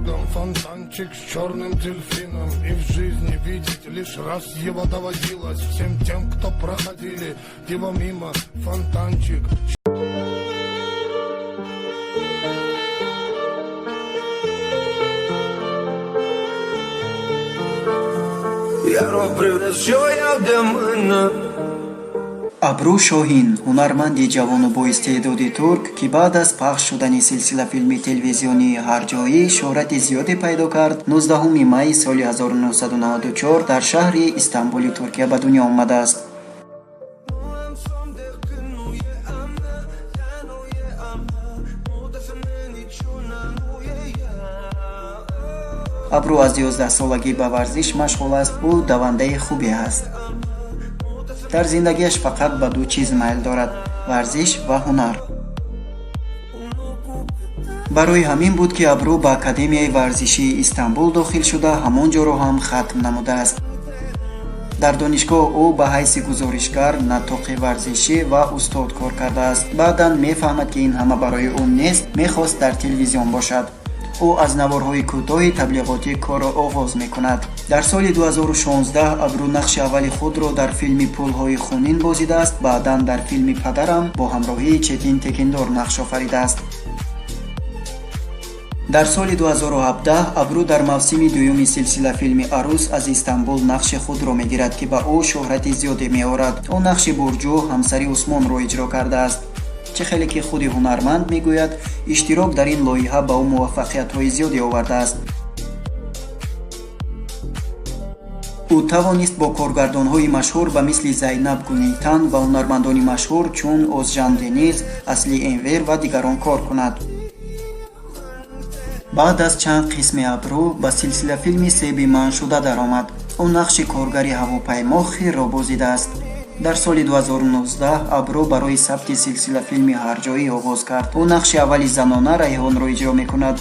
бегом, фонтанчик с черным дельфином. И в жизни видеть лишь раз его доводилось. Всем тем, кто проходили его мимо, фонтанчик. Абру Шоҳин, ҳунарманди ҷавону боистеъдоди турк, ки баъд аз пахш шудани силсилафилми телевизионии ҳарҷоӣ шӯҳрати зиёде пайдо кард, 19 майи соли 1994 дар шаҳри Истанбули Туркия ба дунё омадааст. абру аз 11 солагӣ ба варзиш машғул аст. ӯ давандаи хубе аст. дар зиндагиаш фақат ба ду чиз майл дорад: варзиш ва ҳунар. барои ҳамин буд ки абру ба Академияи варзишии Истанбул дохил шуда, ҳамон ҷоро ҳам хатм намудааст. дар донишгоҳ ӯ ба ҳайси гузоришгар, натоқи варзишӣ ва устод кор кардааст. баъдан мефаҳмад, ки ин ҳама барои ӯ нест, мехост дар телевизион бошад. ӯ аз наворҳои кӯтоҳи таблиғотӣ корро оғоз мекунад. дар соли 2016 абру нақши аввали худро дар филми Пулҳои хунин бозидааст. баъдан дар филми Падарам бо ҳамроҳии Четин Текиндор нақш офаридааст. дар соли 2017 абру дар мавсими дуюми силсилафилми Арус аз Истанбул нақши худро мегирад, ки ба ӯ шӯҳрати зиёде меорад. ӯ нақши Бурҷу, ҳамсари Усмонро иҷро кардааст. чӣ хеле ки худи ҳунарманд мегӯяд, иштирок дар ин лоиҳа ба ӯ муваффақиятҳои зиёде овардааст. ӯ тавонист бо коргардонҳои машҳур ба мисли Зайнаб Гунейтан ва ҳунармандони машҳур чун Озҷан Дениз, Асли Энвер ва дигарон кор кунад. баъд аз чанд қисми абру ба силсилафилми Себи Маншуда даромад. ӯ нақши коргари ҳавопаймо Хирро бозидааст. дар соли 2019 абру барои сабти силсилафилми ҳарҷоӣ оғоз кард. ӯ нақши аввали занона Райҳонро иҷро мекунад.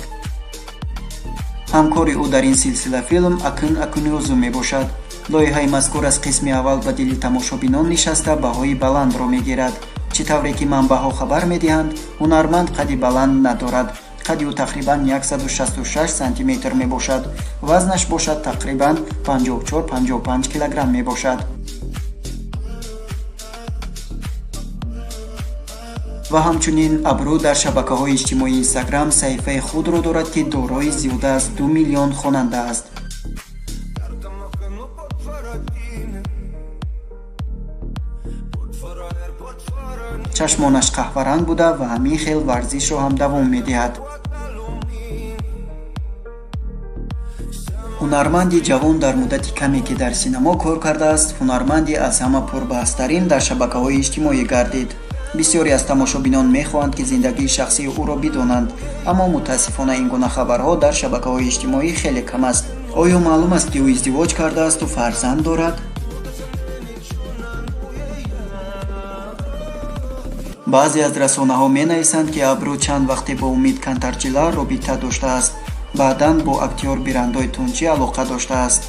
ҳамкори ӯ дар ин силсилафилм Акын Акунёзу мебошад. лоиҳаи мазкур аз қисми аввал ба дили тамошобинон нишаста баҳои баландро мегирад. чӣ тавре ки манбаъҳо хабар медиҳанд, ҳунарманд қадди баланд надорад. қадди ӯ тақрибан 166 сантиметр мебошад. вазнаш бошад тақрибан 54-55 килограмм мебошад. ва ҳамчунин абру дар шабакаҳои иҷтимоии Инстаграм саҳифаи худро дорад, ки дорои зиёда аз 2 миллион хонанда аст. чашмонаш қаҳваранг буда ва ҳамин хел варзишро ҳам давом медиҳад. ҳунарманди ҷавон дар муддати каме ки дар синемо кор кардааст, ҳунарманди аз ҳама пурбаҳстарин дар шабакаҳои иҷтимоӣ гардид. бисёре аз тамошобинон мехоҳанд, ки зиндагии шахсии ӯро бидонанд, аммо мутаассифона ин гуна хабарҳо дар шабакаҳои иҷтимоӣ хеле кам аст. оё маълум аст, ки ӯ издивоҷ кардаасту фарзанд дорад? баъзе аз расонаҳо менависанд, ки абру чанд вақте бо Умид Кантарҷила робита доштааст. баъдан бо актёр Бирандой Тунчи алоқа доштааст.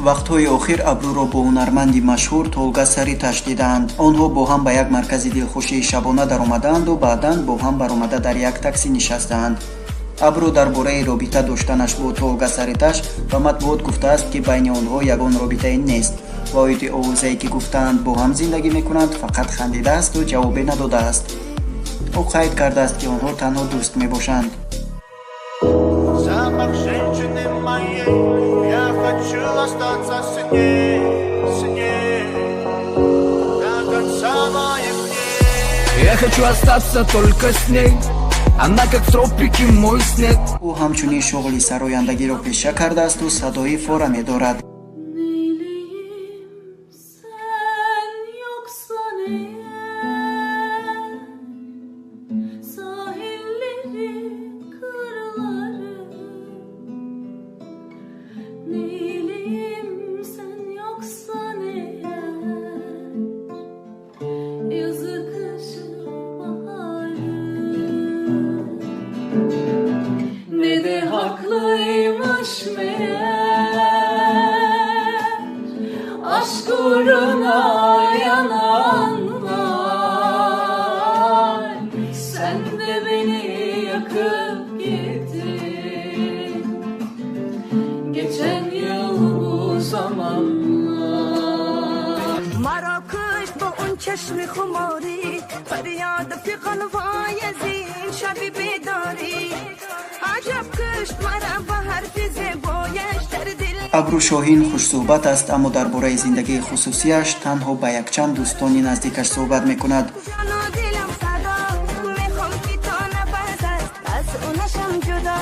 вақтҳои охир абруро бо ҳунарманди машҳур Толга Сариташ дидаанд. онҳо бо ҳам ба як маркази дилхушии шабона даромадаанду баъдан бо ҳам баромада дар як такси нишастаанд. абру дар бораи робита доштанаш бо Толга Сариташ ба матбуот гуфтааст, ки байни онҳо ягон робитае нест. ва оиди овозае ки гуфтаанд бо ҳам зиндагӣ мекунанд, фақат хандидаасту ҷавобе надодааст. ӯ қайд кардааст, ки онҳо танҳо дӯст мебошанд. Я хочу остаться только с ней. Она как в тропике мой снег. ӯ ҳамчунин шуғли сарояндагиро пеша кардаасту садои фора медорад. Ne de haklıymış meğer. Aşk uğruna yananlar, sen de beni yakıp gittin. Geçen yıl bu zamanlar. مرا کشت با اون چشم خماری، فریاد فیقان وایزین شبی بیداری. عجب کشت مرا با حرف زیبایش در دل. ابرو شاهین خوش صحبت است، اما درباره زندگی خصوصیش تنها با یک چند دوستانی نزدیکش صحبت میکند. جان و دلم صدا، میخوام که تا نفس است از اونشم جدا.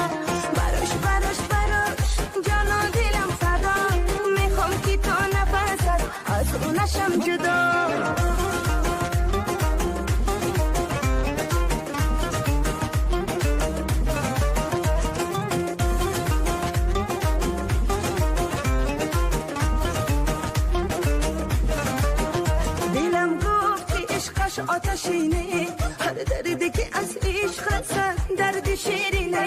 براش براش براش جان و دلم صدا، میخوام که تا نفس است از اونشم جدا. دلم گفت که عشقش آتشینه، هر دردی که از عشق رسد درد شیرینه.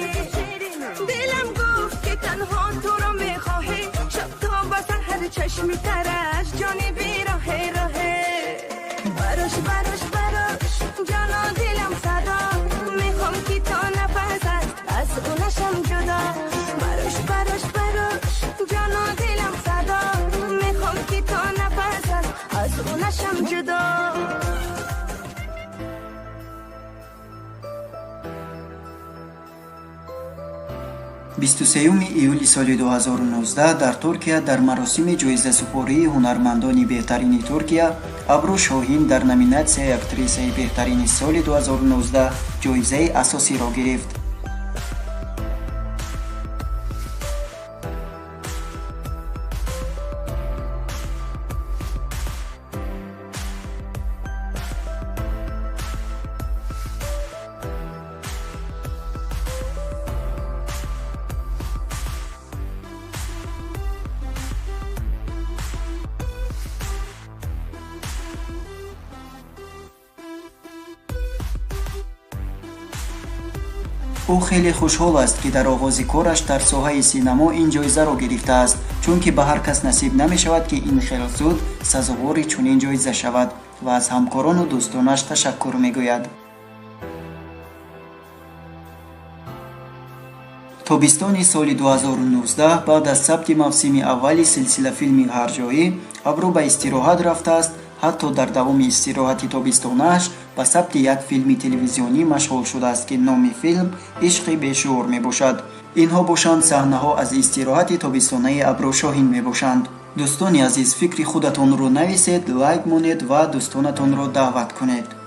دلم گفت که تنها تو رو میخواهی، شب تا بسر هر چشمی ترش جانی بیراهه راهه. براش براش براش جان و دلم صدا، میخوام که تا نفس است از اونشم جدا. براش براش براش جان و دلم صدا، میخوام که تا نفس است از اونشم جدا. 23 ایولی سال 2019 در ترکیه در مراسم جایزه سپاری هنرمندان بهترین ترکیه، ابرو شاهین در نامیناسیای اکتریسه بهترین سال 2019 جایزه اساسی را گرفت. او خیلی خوشحال است که در آغاز کارش در ساحه سینما این جایزه را گرفته است، چون که به هر کس نصیب نمی شود که این خیلی زود سزاوار چنین جایزه شود و از همکاران و دوستانش تشکر می گوید. تابستان سال 2019 بعد از ثبت موسم اول سلسله فیلم هرجایی، ابرو به استراحت رفته است. حتی در دوام استراحت تابستانش به ثبت یک فیلم تلویزیونی مشغول شده است که نام فیلم عشق بیشعور می باشد. اینها باشند صحنه ها از استراحت تابستانه ابرو شاهین می باشند. دوستان عزیز، فکر خودتان رو نویسید، لایک مونید و دوستانتان رو دعوت کنید.